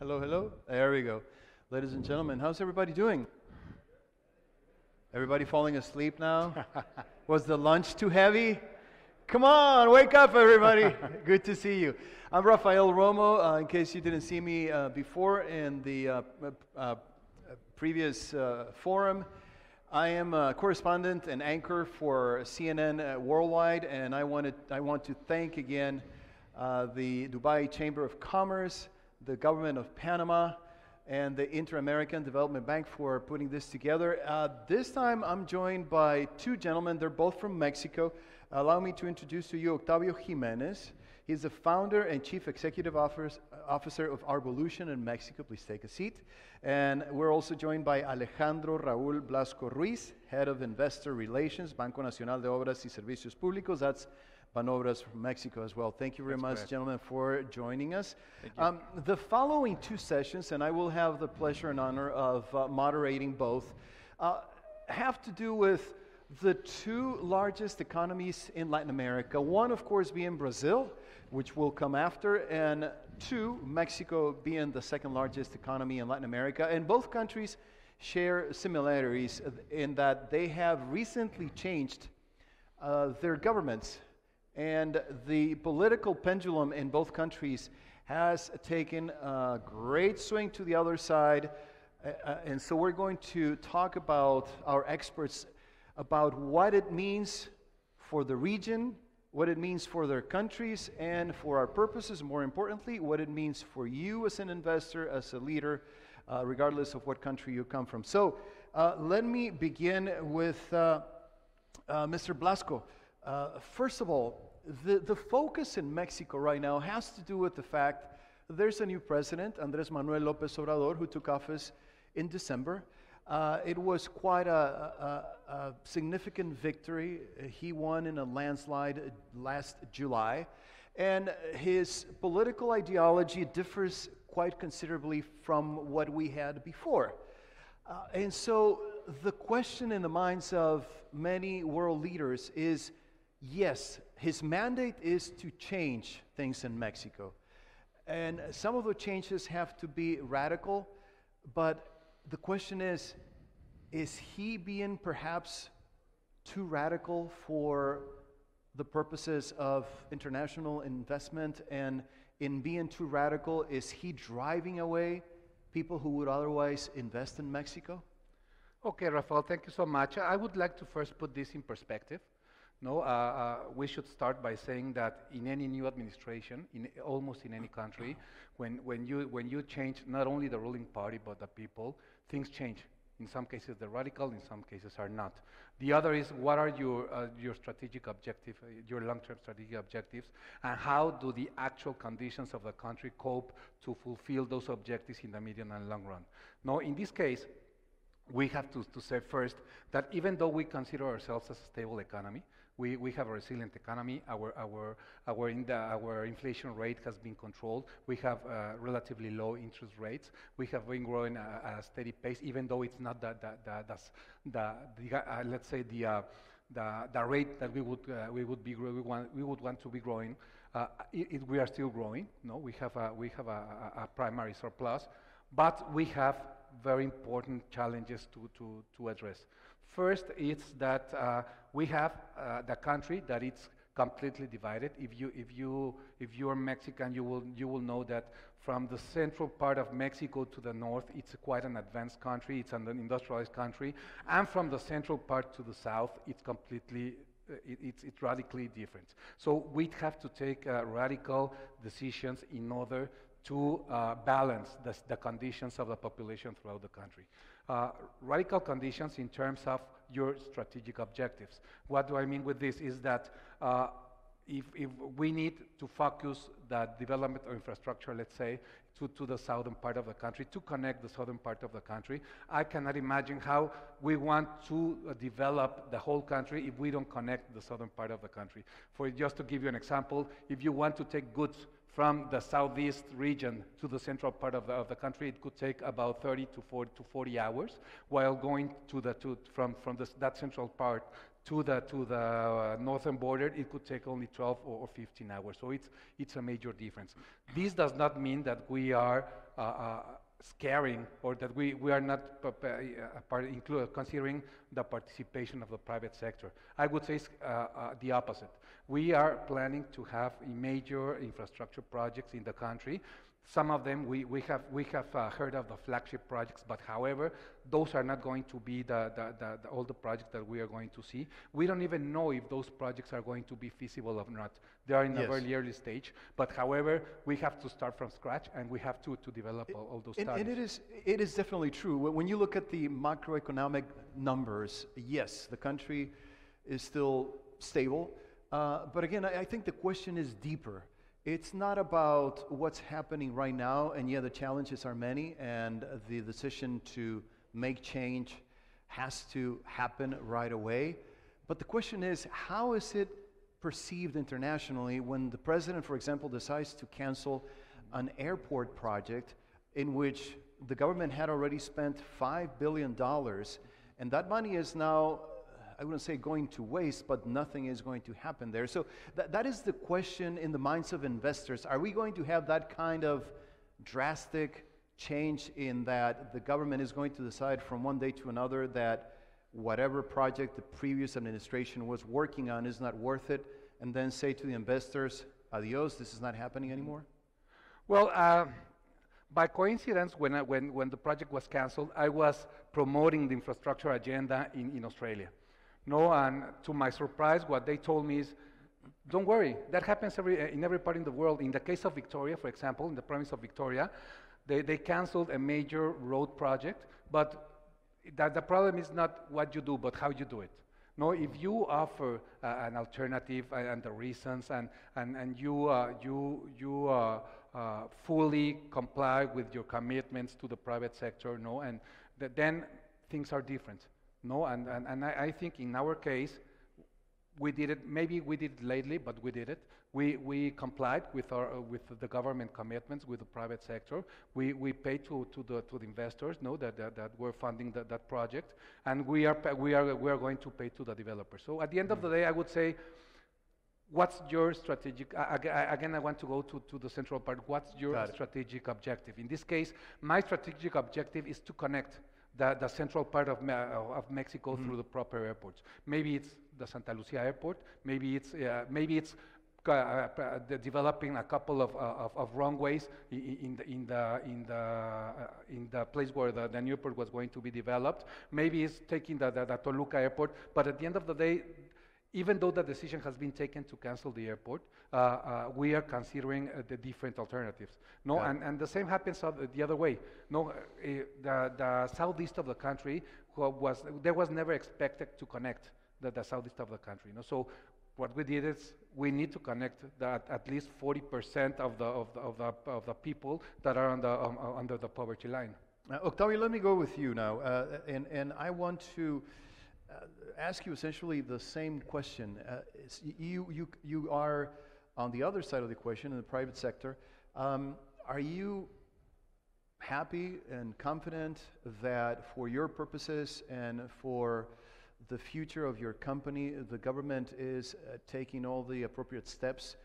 Hello, hello. There we go. Ladies and gentlemen, how's everybody doing? Everybody falling asleep now? Was the lunch too heavy? Come on, wake up, everybody. Good to see you. I'm Rafael Romo. In case you didn't see me before in the previous forum, I am a correspondent and anchor for CNN Worldwide, and I want to thank again the Dubai Chamber of Commerce, the government of Panama, and the Inter-American Development Bank for putting this together. This time I'm joined by two gentlemen. They're both from Mexico. Allow me to introduce to you Octavio Jiménez. He's the founder and chief executive officer of Arvolution in Mexico. Please take a seat. And we're also joined by Alejandro, Raúl, Blasco, Ruíz, head of investor relations, Banco Nacional de Obras y Servicios Públicos. That's Banobras from Mexico as well. Thank you very much, gentlemen, for joining us. The following two sessions, and I will have the pleasure and honor of moderating both, have to do with the two largest economies in Latin America. One, of course, being Brazil, which will come after, and two, Mexico being the second largest economy in Latin America. And both countries share similarities in that they have recently changed their governments. And the political pendulum in both countries has taken a great swing to the other side. And so we're going to talk about, our experts, about what it means for the region, what it means for their countries, and for our purposes, more importantly, what it means for you as an investor, as a leader, regardless of what country you come from. So let me begin with Mr. Blasco. First of all, the focus in Mexico right now has to do with the fact that there's a new president, Manuel Lopez Obrador, who took office in December. It was quite a significant victory. He won in a landslide last July. And his political ideology differs quite considerably from what we had before. And so the question in the minds of many world leaders is, yes, his mandate is to change things in Mexico. And some of the changes have to be radical, but the question is he being perhaps too radical for the purposes of international investment? And in being too radical, is he driving away people who would otherwise invest in Mexico? Okay, Rafael, thank you so much. I would like to first put this in perspective. We should start by saying that in any new administration, almost in any country, when you change not only the ruling party but the people, things change. In some cases they're radical, in some cases are not. The other is, what are your strategic objectives, your long-term strategic objectives, and how do the actual conditions of the country cope to fulfill those objectives in the medium and long run? Now, in this case, we have to say first that even though we consider ourselves as a stable economy, we have a resilient economy. Our inflation rate has been controlled. We have relatively low interest rates. We have been growing at a steady pace, even though it's not let's say the rate that we would want to be growing. We are still growing. No, we have a primary surplus, but we have very important challenges to address. First, it's that we have the country that it's completely divided. If you are Mexican, you will know that from the central part of Mexico to the north, it's quite an advanced country. It's an industrialized country, and from the central part to the south, it's completely it's radically different. So we have to take radical decisions in order to balance the conditions of the population throughout the country. Radical conditions in terms of your strategic objectives. What do I mean with this is that if we need to focus the development of infrastructure, let's say, to the southern part of the country, to connect the southern part of the country, I cannot imagine how we want to develop the whole country if we don't connect the southern part of the country. Just to give you an example, if you want to take goods from the southeast region to the central part of the country, it could take about 30 to 40 hours, while going from that central part to the northern border, it could take only 12 or 15 hours. So it's a major difference. This does not mean that we are scaring, or that we are not considering the participation of the private sector. I would say the opposite. We are planning to have major infrastructure projects in the country. Some of them we have heard of the flagship projects, but however, those are not going to be all the projects that we are going to see. We don't even know if those projects are going to be feasible or not. They are in a very early stage, but however, we have to start from scratch and we have to develop all those studies. And it is definitely true. When you look at the macroeconomic numbers, yes, the country is still stable. But again, I think the question is deeper. It's not about what's happening right now, and yeah, the challenges are many, and the decision to make change has to happen right away. But the question is, how is it perceived internationally when the president, for example, decides to cancel an airport project in which the government had already spent $5 billion, and that money is now, I wouldn't say going to waste, but nothing is going to happen there. So that is the question in the minds of investors. Are we going to have that kind of drastic change in that the government is going to decide from one day to another that whatever project the previous administration was working on is not worth it, and then say to the investors, adios, this is not happening anymore? Well, by coincidence, when the project was canceled, I was promoting the infrastructure agenda in Australia. No, and to my surprise, what they told me is, don't worry, that happens in every part in the world. In the case of Victoria, for example, in the province of Victoria, they canceled a major road project, but the problem is not what you do, but how you do it. No, if you offer an alternative and the reasons, and you fully comply with your commitments to the private sector, no, and then things are different. No, and I think in our case, we did it. Maybe we did it lately, but we did it. We complied with the government commitments with the private sector. We paid to the investors, no, that were funding that project, and we are going to pay to the developers. So at the end of the day, I would say, what's your strategic? Again, I want to go to the central part. What's your strategic objective? In this case, my strategic objective is to connect the central part of Mexico through the proper airports. Maybe it's the Santa Lucia airport. Maybe it's developing a couple of runways in the place where the new airport was going to be developed. Maybe it's taking the Toluca airport. But at the end of the day, even though the decision has been taken to cancel the airport, we are considering the different alternatives. No, and the same happens the other way. No, the southeast of the country was never expected to connect the southeast of the country. No, so what we did is we need to connect at least 40% of the people that are under the poverty line. Octavio, let me go with you now, and I want to ask you essentially the same question. You are on the other side of the equation in the private sector. Are you happy and confident that for your purposes and for the future of your company, the government is taking all the appropriate steps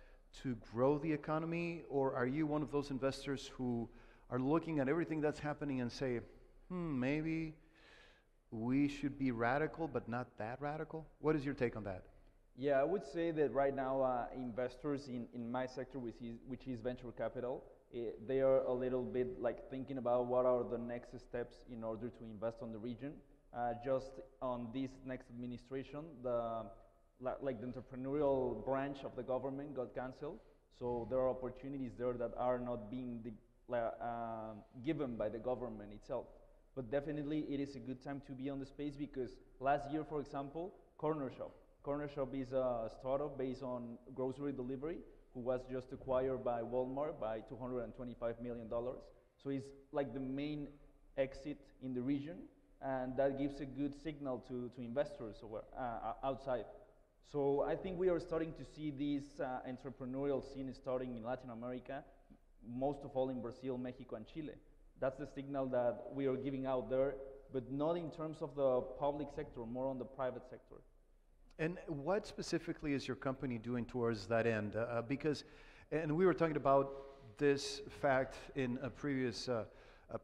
to grow the economy? Or are you one of those investors who are looking at everything that's happening and say, maybe we should be radical, but not that radical? What is your take on that? Yeah, I would say that right now investors in my sector, which is venture capital, they are a little bit like thinking about what are the next steps in order to invest on the region. Just on this next administration, the entrepreneurial branch of the government got canceled, so there are opportunities there that are not being given by the government itself. But definitely it is a good time to be on the space, because last year, for example, Corner Shop is a startup based on grocery delivery who was just acquired by Walmart by $225 million. So it's like the main exit in the region, and that gives a good signal to investors outside. So I think we are starting to see this entrepreneurial scene starting in Latin America, most of all in Brazil, Mexico, and Chile. That's the signal that we are giving out there, but not in terms of the public sector, more on the private sector. And what specifically is your company doing towards that end? Because we were talking about this fact in a previous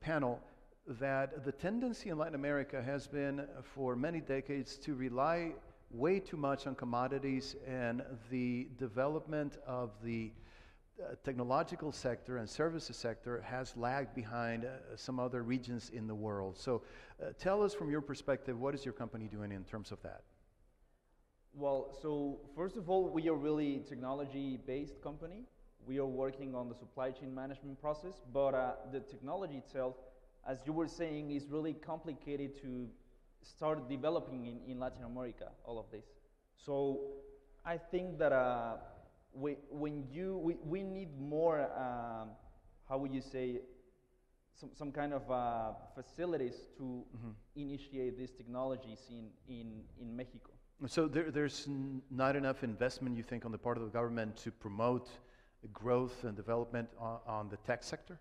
panel that the tendency in Latin America has been for many decades to rely way too much on commodities, and the development of the technological sector and services sector has lagged behind some other regions in the world. So tell us from your perspective, what is your company doing in terms of that? Well, so first of all, we are really technology-based company. We are working on the supply chain management process, but the technology itself, as you were saying, is really complicated to start developing in Latin America, all of this. So I think that we need more, how would you say, some kind of facilities to initiate these technologies in Mexico. So there's not enough investment, you think, on the part of the government to promote growth and development on the tech sector?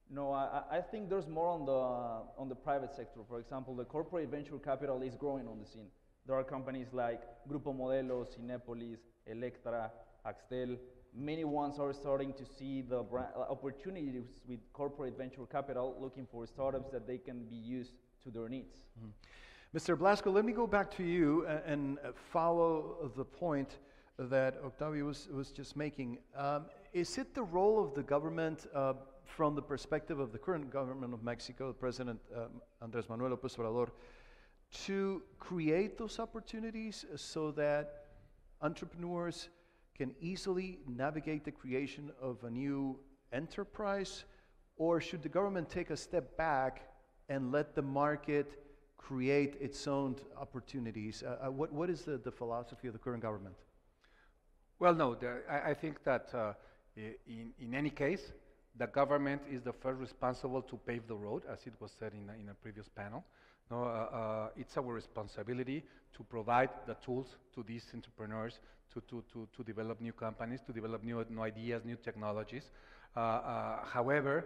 No, I think there's more on the private sector. For example, the corporate venture capital is growing on the scene. There are companies like Grupo Modelo, Cinépolis, Electra, Axtel. Many ones are starting to see the opportunities with corporate venture capital, looking for startups that they can be used to their needs. Mr. Blasco, let me go back to you and follow the point that Octavio was just making. Is it the role of the government, from the perspective of the current government of Mexico, President Andrés Manuel Lopez Obrador, to create those opportunities so that entrepreneurs can easily navigate the creation of a new enterprise? Or should the government take a step back and let the market create its own opportunities? What is the philosophy of the current government? Well, no, I think that in any case, the government is the first responsible to pave the road, as it was said in a previous panel. No, it's our responsibility to provide the tools to these entrepreneurs to develop new companies, to develop new ideas, new technologies. However,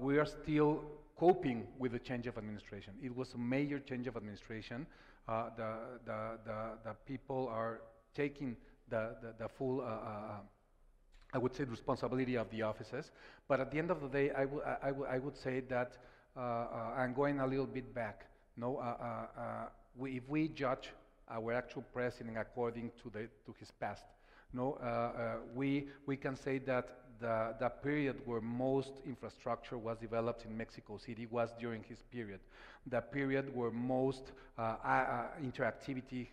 we are still coping with the change of administration. It was a major change of administration. The people are taking the full, I would say, responsibility of the offices. But at the end of the day, I would say that I'm going a little bit back. No, if we judge our actual president according to his past, no, we can say that the period where most infrastructure was developed in Mexico City was during his period. The period where most interactivity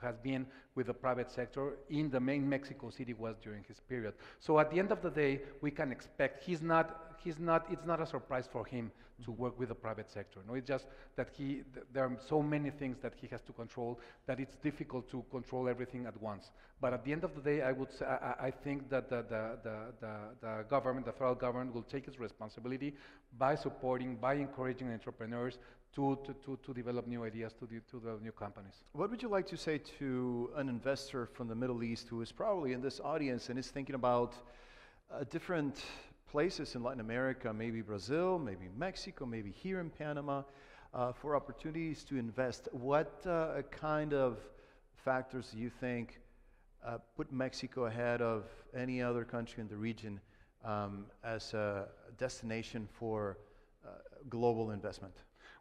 has been with the private sector in the main Mexico City was during his period. So at the end of the day, we can expect it's not a surprise for him to work with the private sector. No, it's just that there are so many things that he has to control that it's difficult to control everything at once. But at the end of the day, I think that the government, the federal government, will take its responsibility by supporting, by encouraging entrepreneurs to develop new ideas, to develop new companies. What would you like to say to an investor from the Middle East who is probably in this audience and is thinking about different places in Latin America, maybe Brazil, maybe Mexico, maybe here in Panama, for opportunities to invest? What kind of factors do you think put Mexico ahead of any other country in the region as a destination for global investment?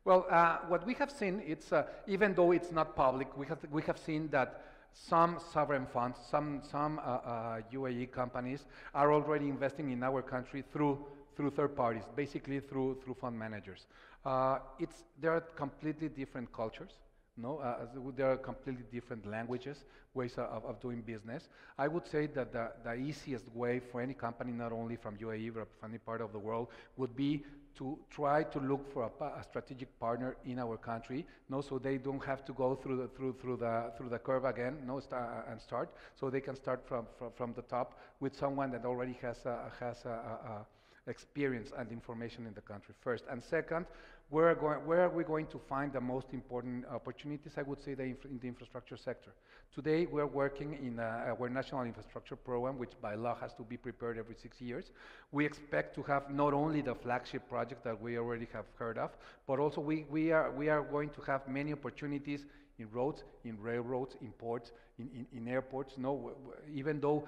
Well, what we have seen, it's even though it's not public, we have seen that some sovereign funds, some UAE companies are already investing in our country through third parties, basically through fund managers. There are completely different cultures. No, there are completely different languages, ways of doing business. I would say that the easiest way for any company, not only from UAE but from any part of the world, would be to try to look for a strategic partner in our country. No, so they don't have to go through the curve again. No, and start. So they can start from the top with someone that already has experience and information in the country first. And second, where are we going to find the most important opportunities? I would say in the infrastructure sector. Today, we're working in our national infrastructure program, which by law has to be prepared every 6 years. We expect to have not only the flagship project that we already have heard of, but also we are going to have many opportunities in roads, in railroads, in ports, in airports. No, even though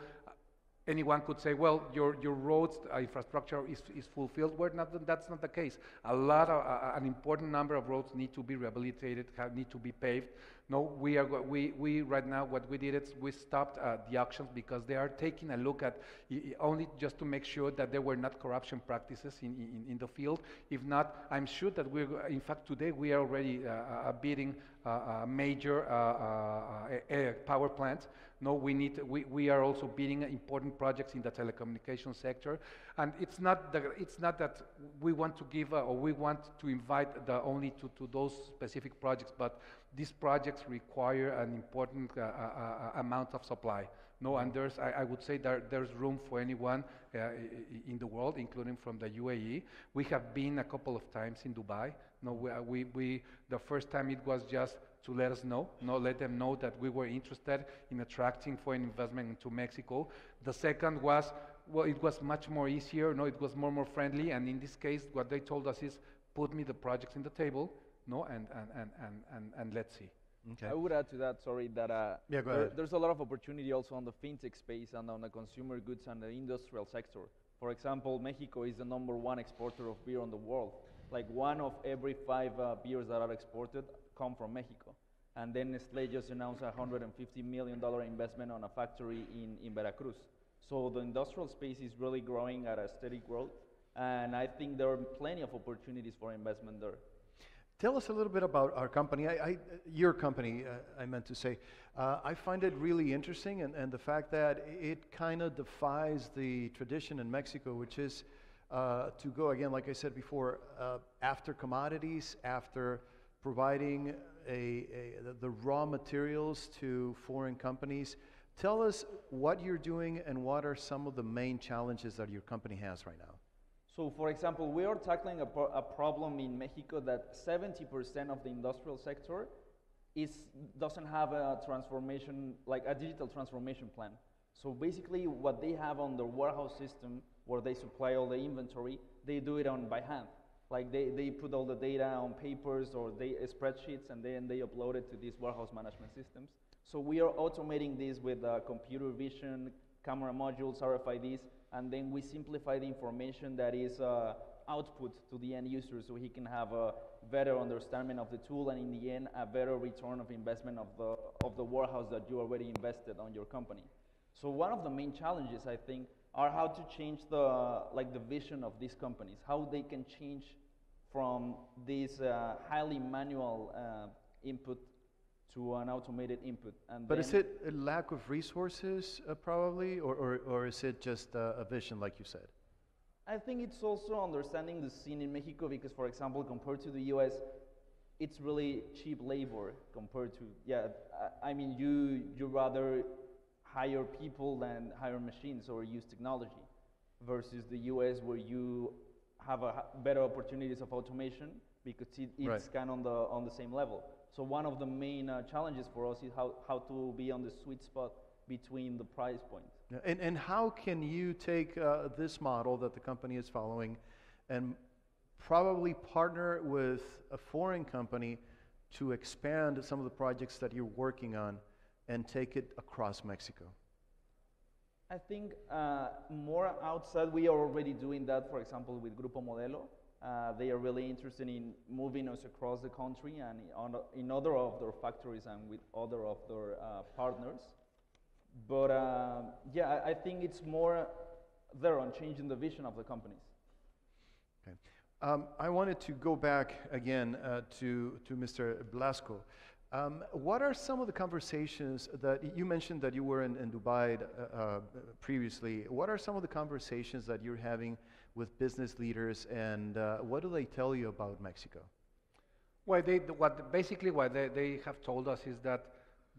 anyone could say, well, your roads infrastructure is fulfilled. That's not the case. An important number of roads need to be rehabilitated, need to be paved. No, we right now, what we did is we stopped the auctions because they are taking a look at only just to make sure that there were not corruption practices in the field. If not, I'm sure that in fact, today we are already bidding major power plants. No, we are also bidding important projects in the telecommunications sector, and it's not that we want to give or we want to invite only to those specific projects, but these projects require an important amount of supply. No, and I would say there's room for anyone in the world, including from the UAE. We have been a couple of times in Dubai. No, we the first time it was just to let us know, let them know that we were interested in attracting foreign investment into Mexico. The second was, well, it was much more easier, it was more friendly, and in this case, what they told us is, put me the projects in the table, and let's see. Okay. I would add to that, sorry, that Yeah, go ahead. there's a lot of opportunity also on the fintech space and on the consumer goods and the industrial sector. For example, Mexico is the #1 exporter of beer in the world. Like 1 of every 5 beers that are exported come from Mexico. And then Nestlé just announced a $150 million investment on a factory in Veracruz. So the industrial space is really growing at a steady growth. And I think there are plenty of opportunities for investment there. Tell us a little bit about our company, your company, I meant to say. I find it really interesting, and the fact that it kind of defies the tradition in Mexico, which is to go, again, like I said before, after commodities, after providing the raw materials to foreign companies. Tell us what you're doing and what are some of the main challenges that your company has right now. So, for example, we are tackling a problem in Mexico that 70% of the industrial sector doesn't have a transformation, like a digital transformation plan. So basically, what they have on their warehouse system, where they supply all the inventory, they do it by hand. Like they put all the data on papers or spreadsheets, and then they upload it to these warehouse management systems. So we are automating this with computer vision, camera modules, RFIDs, and then we simplify the information that is output to the end user, so he can have a better understanding of the tool, and in the end, a better return of investment of the warehouse that you already invested on your company. So one of the main challenges, I think, are how to change the vision of these companies, how they can change from this highly manual input to an automated input. But is it a lack of resources, probably, or is it just a vision, like you said? I think it's also understanding the scene in Mexico, because, for example, compared to the US, it's really cheap labor compared to, I mean, you rather hire people than hire machines or use technology, versus the US, where you have better opportunities of automation because it's right. Kind of on the same level. So one of the main challenges for us is how to be on the sweet spot between the price point. And how can you take this model that the company is following and probably partner with a foreign company to expand some of the projects that you're working on and take it across Mexico? I think more outside, we are already doing that, for example, with Grupo Modelo. They are really interested in moving us across the country and in other of their factories and with other of their partners. But I think it's more there on changing the vision of the companies. Okay. I wanted to go back again to Mr. Blasco. What are some of the conversations that you mentioned that you were in Dubai previously? What are some of the conversations that you're having with business leaders, and what do they tell you about Mexico? Well, basically what they have told us is that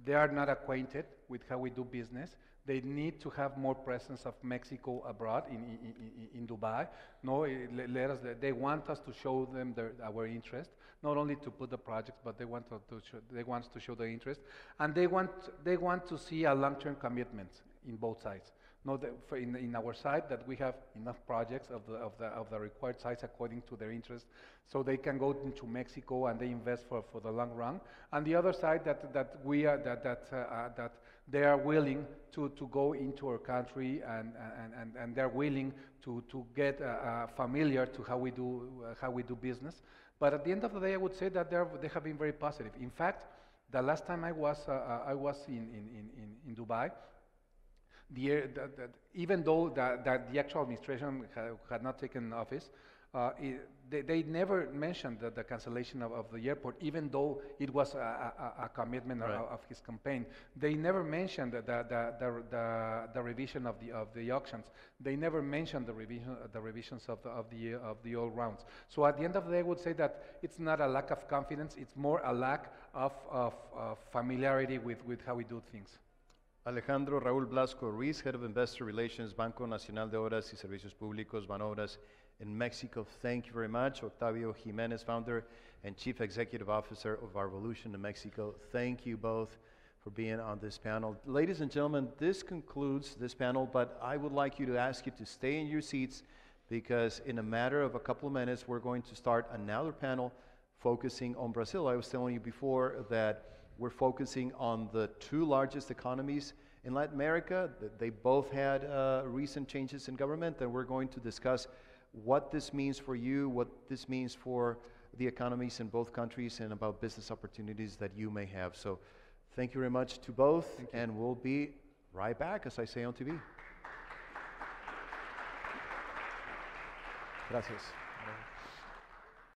they are not acquainted with how we do business. They need to have more presence of Mexico abroad in Dubai. No, they want us to show them our interest, not only to put the projects, but they want to show their interest, and they want to see a long-term commitment in both sides. No, in our side, that we have enough projects of the required size according to their interest, so they can go into Mexico and they invest for the long run. And the other side, that they are willing to go into our country, and they're willing to get familiar to how we do business. But at the end of the day, I would say that they have been very positive. In fact, the last time I was in Dubai, even though the actual administration had not taken office, they never mentioned the cancellation of the airport, even though it was a commitment of his campaign. They never mentioned the revision of the auctions. They never mentioned the revisions of the old rounds. So at the end of the day, I would say that it's not a lack of confidence; it's more a lack of familiarity with how we do things. Alejandro, Raúl, Blasco, Ruíz, Head of Investor Relations, Banco Nacional de Obras y Servicios Públicos, Banobras in Mexico. Thank you very much. Octavio, Jiménez, Founder and Chief Executive Officer of Arvolution in Mexico. Thank you both for being on this panel. Ladies and gentlemen, this concludes this panel, but I would like you to stay in your seats, because in a matter of a couple of minutes, we're going to start another panel focusing on Brazil. I was telling you before that we're focusing on the two largest economies in Latin America. They both had recent changes in government, and we're going to discuss what this means for you, what this means for the economies in both countries, and about business opportunities that you may have. So thank you very much to both, and we'll be right back, as I say on TV. Gracias.